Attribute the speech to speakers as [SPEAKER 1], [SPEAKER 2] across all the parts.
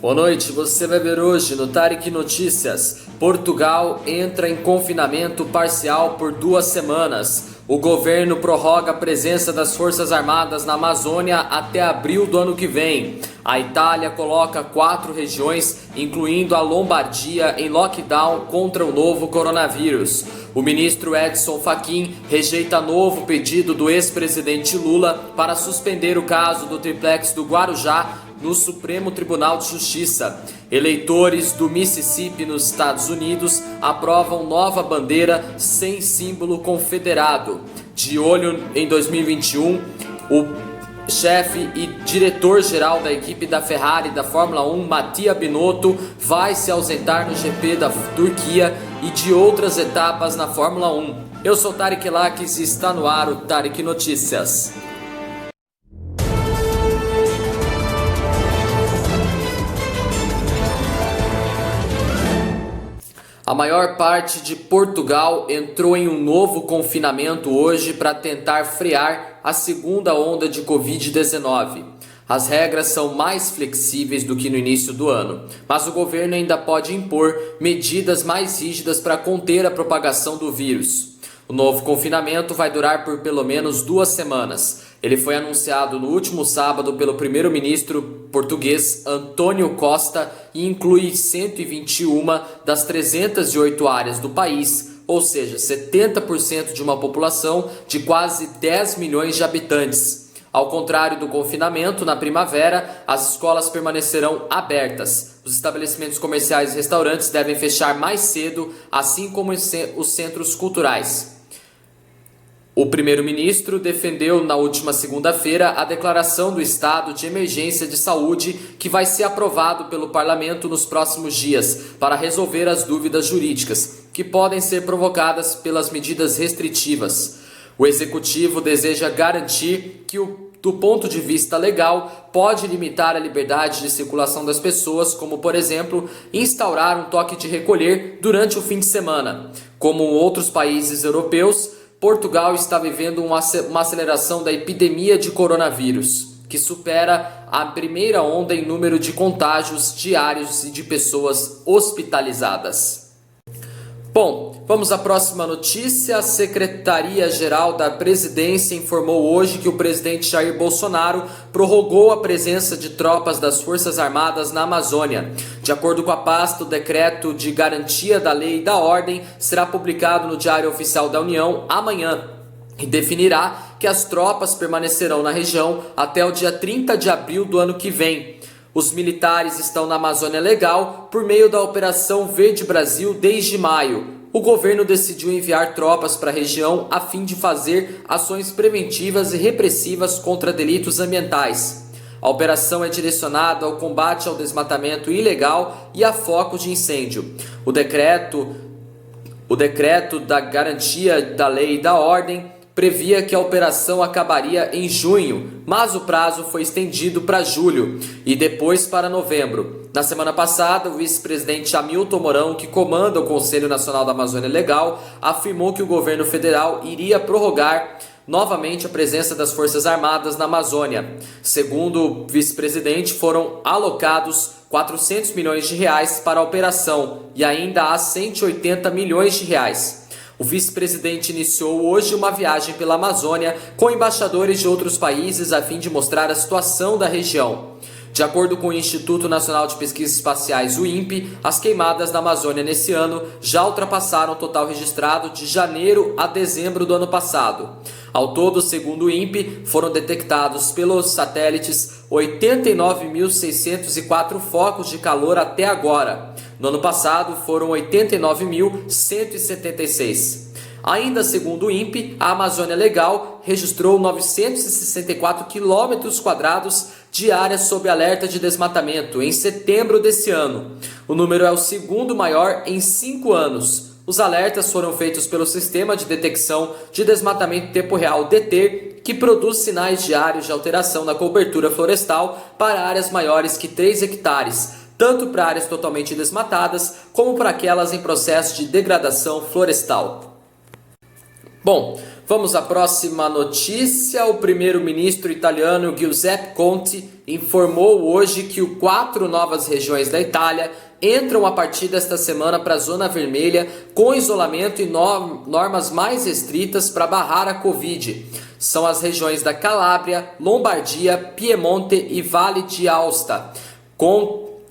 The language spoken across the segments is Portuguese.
[SPEAKER 1] Boa noite, você vai ver hoje no Tarek Notícias. Portugal entra em confinamento parcial por 2 semanas. O governo prorroga a presença das Forças Armadas na Amazônia até abril do ano que vem. A Itália coloca 4 regiões, incluindo a Lombardia, em lockdown contra o novo coronavírus. O ministro Edson Fachin rejeita novo pedido do ex-presidente Lula para suspender o caso do triplex do Guarujá no Supremo Tribunal de Justiça. Eleitores do Mississippi, nos Estados Unidos, aprovam nova bandeira sem símbolo confederado. De olho em 2021, o chefe e diretor-geral da equipe da Ferrari da Fórmula 1, Mattia Binotto, vai se ausentar no GP da Turquia e de outras etapas na Fórmula 1. Eu sou Tarek Lakis e está no ar o Tarek Notícias. A maior parte de Portugal entrou em um novo confinamento hoje para tentar frear a segunda onda de Covid-19. As regras são mais flexíveis do que no início do ano, mas o governo ainda pode impor medidas mais rígidas para conter a propagação do vírus. O novo confinamento vai durar por pelo menos 2 semanas. Ele foi anunciado no último sábado pelo primeiro-ministro português António Costa e inclui 121 das 308 áreas do país, ou seja, 70% de uma população de quase 10 milhões de habitantes. Ao contrário do confinamento, na primavera, as escolas permanecerão abertas. Os estabelecimentos comerciais e restaurantes devem fechar mais cedo, assim como os centros culturais. O primeiro-ministro defendeu na última segunda-feira a declaração do estado de emergência de saúde que vai ser aprovado pelo parlamento nos próximos dias para resolver as dúvidas jurídicas que podem ser provocadas pelas medidas restritivas. O executivo deseja garantir que do ponto de vista legal, pode limitar a liberdade de circulação das pessoas, como, por exemplo, instaurar um toque de recolher durante o fim de semana. Como outros países europeus, Portugal está vivendo uma aceleração da epidemia de coronavírus, que supera a primeira onda em número de contágios diários e de pessoas hospitalizadas. Bom, vamos à próxima notícia. A Secretaria-Geral da Presidência informou hoje que o presidente Jair Bolsonaro prorrogou a presença de tropas das Forças Armadas na Amazônia. De acordo com a pasta, o decreto de garantia da lei e da ordem será publicado no Diário Oficial da União amanhã e definirá que as tropas permanecerão na região até o dia 30 de abril do ano que vem. Os militares estão na Amazônia Legal por meio da Operação Verde Brasil desde maio. O governo decidiu enviar tropas para a região a fim de fazer ações preventivas e repressivas contra delitos ambientais. A operação é direcionada ao combate ao desmatamento ilegal e a focos de incêndio. O decreto da garantia da lei e da ordem previa que a operação acabaria em junho, mas o prazo foi estendido para julho e depois para novembro. Na semana passada, o vice-presidente Hamilton Mourão, que comanda o Conselho Nacional da Amazônia Legal, afirmou que o governo federal iria prorrogar novamente a presença das Forças Armadas na Amazônia. Segundo o vice-presidente, foram alocados 400 milhões de reais para a operação e ainda há 180 milhões de reais. O vice-presidente iniciou hoje uma viagem pela Amazônia com embaixadores de outros países a fim de mostrar a situação da região. De acordo com o Instituto Nacional de Pesquisas Espaciais, o INPE, as queimadas na Amazônia nesse ano já ultrapassaram o total registrado de janeiro a dezembro do ano passado. Ao todo, segundo o INPE, foram detectados pelos satélites 89.604 focos de calor até agora. No ano passado, foram 89.176. Ainda segundo o INPE, a Amazônia Legal registrou 964 km² de área sob alerta de desmatamento em setembro desse ano. O número é o segundo maior em 5 anos. Os alertas foram feitos pelo Sistema de Detecção de Desmatamento em Tempo Real, DETER, que produz sinais diários de alteração na cobertura florestal para áreas maiores que 3 hectares, tanto para áreas totalmente desmatadas como para aquelas em processo de degradação florestal. Bom, Vamos à próxima notícia. O primeiro-ministro italiano Giuseppe Conte informou hoje que 4 novas regiões da Itália entram a partir desta semana para a zona vermelha com isolamento e normas mais restritas para barrar a Covid. São as regiões da Calábria, Lombardia, Piemonte e Vale de Aosta.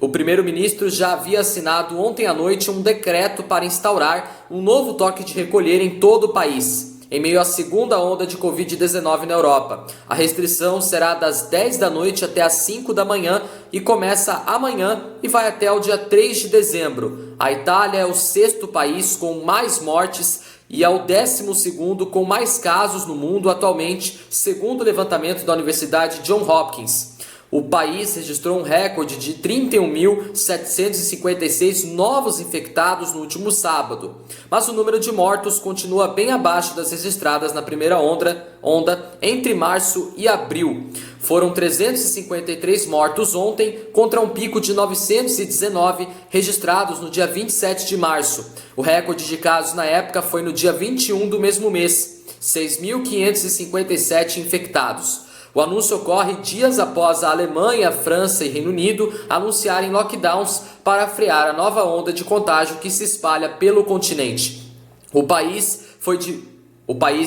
[SPEAKER 1] O primeiro-ministro já havia assinado ontem à noite um decreto para instaurar um novo toque de recolher em todo o país, em meio à segunda onda de Covid-19 na Europa. A restrição será das 10 da noite até as 5 da manhã e começa amanhã e vai até o dia 3 de dezembro. A Itália é o 6º país com mais mortes e é o 12º com mais casos no mundo atualmente, segundo o levantamento da Universidade Johns Hopkins. O país registrou um recorde de 31.756 novos infectados no último sábado, mas o número de mortos continua bem abaixo das registradas na primeira onda entre março e abril. Foram 353 mortos ontem, contra um pico de 919 registrados no dia 27 de março. O recorde de casos na época foi no dia 21 do mesmo mês, 6.557 infectados. O anúncio ocorre dias após a Alemanha, França e Reino Unido anunciarem lockdowns para frear a nova onda de contágio que se espalha pelo continente. O país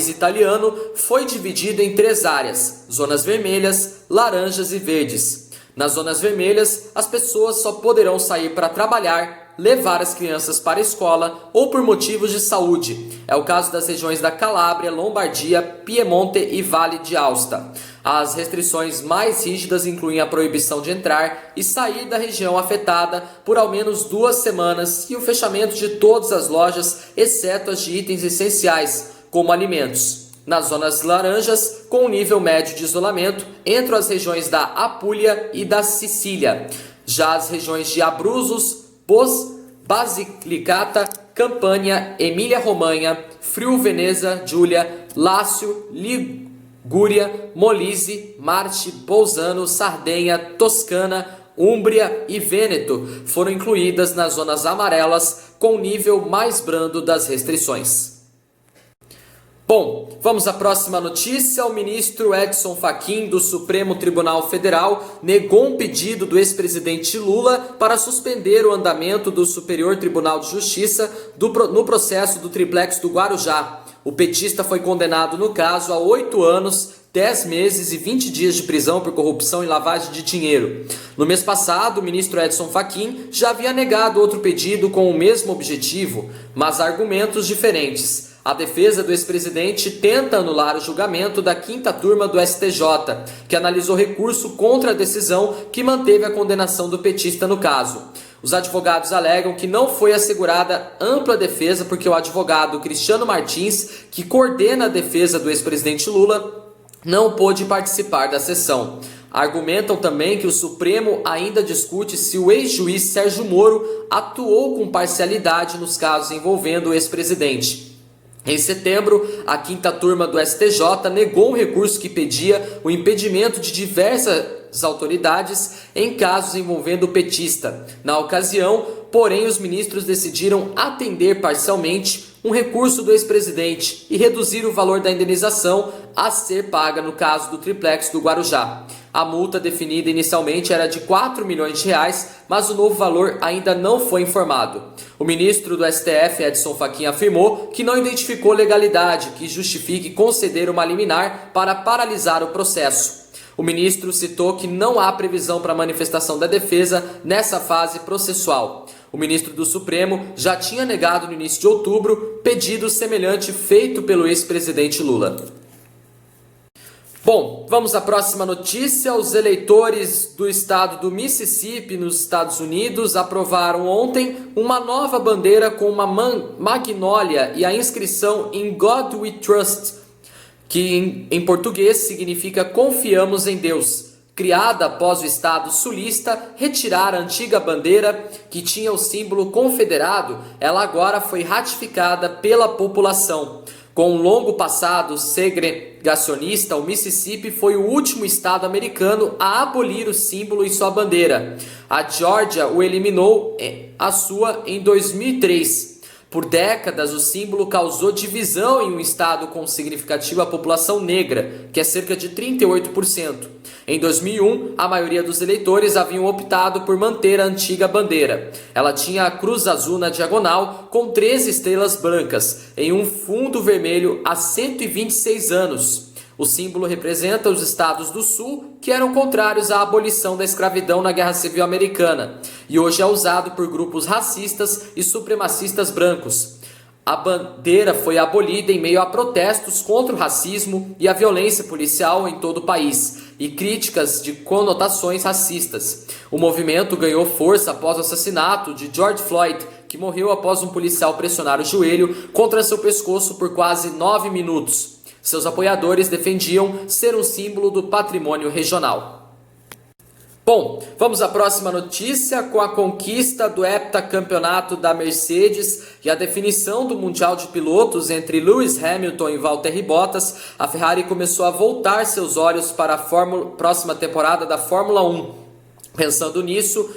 [SPEAKER 1] italiano foi dividido em 3 áreas: zonas vermelhas, laranjas e verdes. Nas zonas vermelhas, as pessoas só poderão sair para trabalhar, levar as crianças para a escola ou por motivos de saúde. É o caso das regiões da Calábria, Lombardia, Piemonte e Vale de Aosta. As restrições mais rígidas incluem a proibição de entrar e sair da região afetada por ao menos 2 semanas e o fechamento de todas as lojas, exceto as de itens essenciais, como alimentos. Nas zonas laranjas, com um nível médio de isolamento, entram as regiões da Apulia e da Sicília. Já as regiões de Abruzos, Basilicata, Campania, Emília-Romanha, Friuli-Veneza Giulia, Lácio, Ligúria, Molise, Marche, Bolzano, Sardenha, Toscana, Úmbria e Vêneto foram incluídas nas zonas amarelas com o nível mais brando das restrições. Bom, vamos à próxima notícia. O ministro Edson Fachin, do Supremo Tribunal Federal, negou um pedido do ex-presidente Lula para suspender o andamento do Superior Tribunal de Justiça no processo do triplex do Guarujá. O petista foi condenado no caso a 8 anos, 10 meses e 20 dias de prisão por corrupção e lavagem de dinheiro. No mês passado, o ministro Edson Fachin já havia negado outro pedido com o mesmo objetivo, mas argumentos diferentes. A defesa do ex-presidente tenta anular o julgamento da 5ª turma do STJ, que analisou recurso contra a decisão que manteve a condenação do petista no caso. Os advogados alegam que não foi assegurada ampla defesa porque o advogado Cristiano Martins, que coordena a defesa do ex-presidente Lula, não pôde participar da sessão. Argumentam também que o Supremo ainda discute se o ex-juiz Sérgio Moro atuou com parcialidade nos casos envolvendo o ex-presidente. Em setembro, a 5ª turma do STJ negou um recurso que pedia o impedimento de diversas autoridades em casos envolvendo o petista. Na ocasião, porém, os ministros decidiram atender parcialmente um recurso do ex-presidente e reduzir o valor da indenização a ser paga no caso do triplex do Guarujá. A multa definida inicialmente era de 4 milhões de reais, mas o novo valor ainda não foi informado. O ministro do STF, Edson Fachin, afirmou que não identificou legalidade que justifique conceder uma liminar para paralisar o processo. O ministro citou que não há previsão para manifestação da defesa nessa fase processual. O ministro do Supremo já tinha negado no início de outubro pedido semelhante feito pelo ex-presidente Lula. Bom, vamos à próxima notícia. Os eleitores do estado do Mississippi, nos Estados Unidos, aprovaram ontem uma nova bandeira com uma magnólia e a inscrição In God We Trust, que em português significa Confiamos em Deus. Criada após o estado sulista retirar a antiga bandeira que tinha o símbolo confederado, ela agora foi ratificada pela população. Com um longo passado segregacionista, o Mississippi foi o último estado americano a abolir o símbolo e sua bandeira. A Geórgia o eliminou em 2003. Por décadas, o símbolo causou divisão em um estado com significativa população negra, que é cerca de 38%. Em 2001, a maioria dos eleitores haviam optado por manter a antiga bandeira. Ela tinha a cruz azul na diagonal, com 13 estrelas brancas, em um fundo vermelho há 126 anos. O símbolo representa os estados do Sul que eram contrários à abolição da escravidão na Guerra Civil Americana e hoje é usado por grupos racistas e supremacistas brancos. A bandeira foi abolida em meio a protestos contra o racismo e a violência policial em todo o país e críticas de conotações racistas. O movimento ganhou força após o assassinato de George Floyd, que morreu após um policial pressionar o joelho contra seu pescoço por quase 9 minutos. Seus apoiadores defendiam ser um símbolo do patrimônio regional. Bom, vamos à próxima notícia. Com a conquista do heptacampeonato da Mercedes e a definição do Mundial de Pilotos entre Lewis Hamilton e Valtteri Bottas, a Ferrari começou a voltar seus olhos para a próxima temporada da Fórmula 1. Pensando nisso,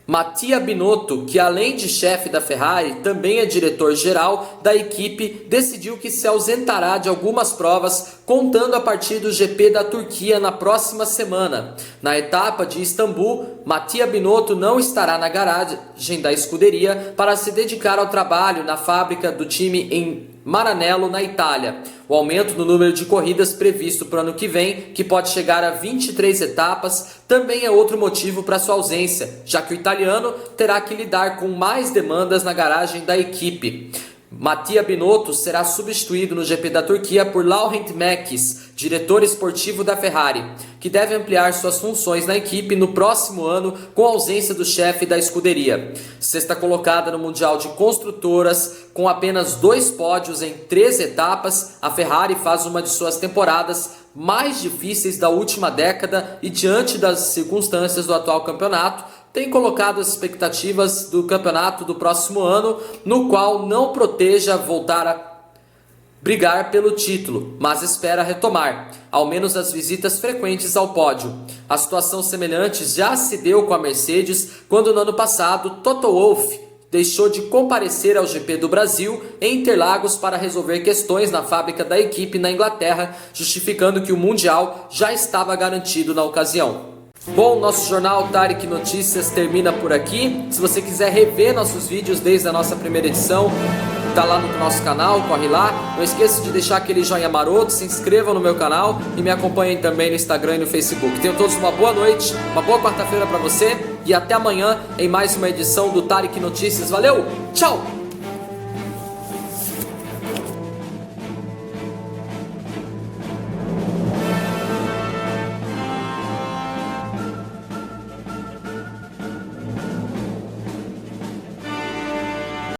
[SPEAKER 1] Mattia Binotto, que além de chefe da Ferrari, também é diretor-geral da equipe, decidiu que se ausentará de algumas provas, contando a partir do GP da Turquia na próxima semana. Na etapa de Istambul, Mattia Binotto não estará na garagem da escuderia para se dedicar ao trabalho na fábrica do time em Maranello, na Itália. O aumento no número de corridas previsto para o ano que vem, que pode chegar a 23 etapas, também é outro motivo para sua ausência, já que o italiano terá que lidar com mais demandas na garagem da equipe. Mattia Binotto será substituído no GP da Turquia por Laurent Mekies, diretor esportivo da Ferrari, que deve ampliar suas funções na equipe no próximo ano com a ausência do chefe da escuderia. Sexta colocada no Mundial de Construtoras, com apenas 2 pódios em 3 etapas, a Ferrari faz uma de suas temporadas mais difíceis da última década e, diante das circunstâncias do atual campeonato, tem colocado as expectativas do campeonato do próximo ano, no qual não proteja voltar a brigar pelo título, mas espera retomar, ao menos as visitas frequentes ao pódio. A situação semelhante já se deu com a Mercedes, quando no ano passado Toto Wolff deixou de comparecer ao GP do Brasil em Interlagos para resolver questões na fábrica da equipe na Inglaterra, justificando que o Mundial já estava garantido na ocasião. Bom, nosso jornal Tariq Notícias termina por aqui. Se você quiser rever nossos vídeos desde a nossa primeira edição, tá lá no nosso canal, corre lá. Não esqueça de deixar aquele joinha maroto, se inscrevam no meu canal e me acompanhem também no Instagram e no Facebook. Tenham todos uma boa noite, uma boa quarta-feira para você e até amanhã em mais uma edição do Tariq Notícias. Valeu, tchau!